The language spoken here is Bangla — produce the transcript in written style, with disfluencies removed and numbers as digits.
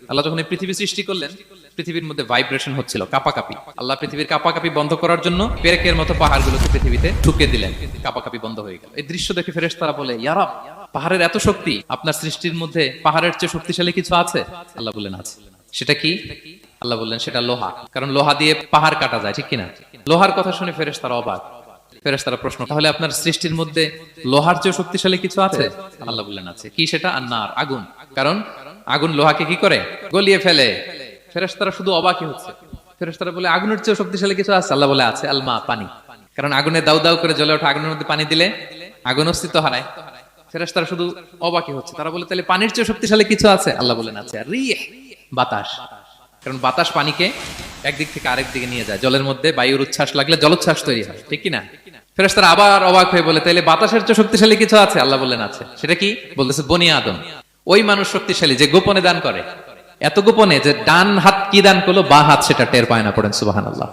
আল্লাহ যখন এই পৃথিবী সৃষ্টি করলেন, পৃথিবীর মধ্যে ভাইব্রেশন হচ্ছিল, কাঁপাকাঁপি। আল্লাহ পৃথিবীর কাঁপাকাঁপি বন্ধ করার জন্য পেরেকের মতো পাহাড়গুলোকে পৃথিবীতে ঠুকে দিলেন, কাঁপাকাঁপি বন্ধ হয়ে গেল। এই দৃশ্য দেখে ফেরেশতারা বলে, ইয়া রব, পাহাড়ের এত শক্তি, আপনার সৃষ্টির মধ্যে পাহাড়ের চেয়ে শক্তিশালী কিছু আছে? আল্লাহ বললেন আছে। সেটা কি? আল্লাহ বললেন সেটা লোহা, কারণ লোহা দিয়ে পাহাড় কাটা যায়, ঠিক কিনা? লোহার কথা শুনে ফেরেশতারা অবাক। ফেরেশতারা প্রশ্ন, তাহলে আপনার সৃষ্টির মধ্যে লোহার চেয়ে শক্তিশালী কিছু আছে? আল্লাহ বললেন আছে। কি সেটা? আন্নার, আগুন। কারণ আগুন লোহাকে কি করে? গলিয়ে ফেলে। ফেরেশতারা শুধু অবাকই হচ্ছে। ফেরেশতারা বলে, আগুনের চেয়ে শক্তিশালী কিছু আছে? আল্লাহ বলে আছে, আলমা, পানি। কারণ আগুনে দাউ দাউ করে জ্বলে ওঠা আগুনের মধ্যে পানি দিলে আগুন অস্তিত্ব হারায়। ফেরেশতারা শুধু অবাকই হচ্ছে। তারা বলে, তাহলে পানির চেয়ে শক্তিশালী কিছু আছে? আল্লাহ বলেন আছে, রিহ, বাতাস। কারণ বাতাস পানিকে একদিক থেকে আরেক দিকে নিয়ে যায়। জলের মধ্যে বায়ুর উচ্ছ্বাস লাগলে জলোচ্ছ্বাস তৈরি হয়, ঠিক কিনা? ফেরেশতারা আবার অবাক হয়ে বলে, তাইলে বাতাসের চেয়ে শক্তিশালী কিছু আছে? আল্লাহ বললেন আছে। সেটা কি? বলতেছে বনি আদম। ওই মানুষ শক্তিশালী যে গোপনে দান করে, এত গোপনে যে ডান হাত কি দান করলো, বাঁ হাত সেটা টের পায় না। পড়েন সুবহানাল্লাহ।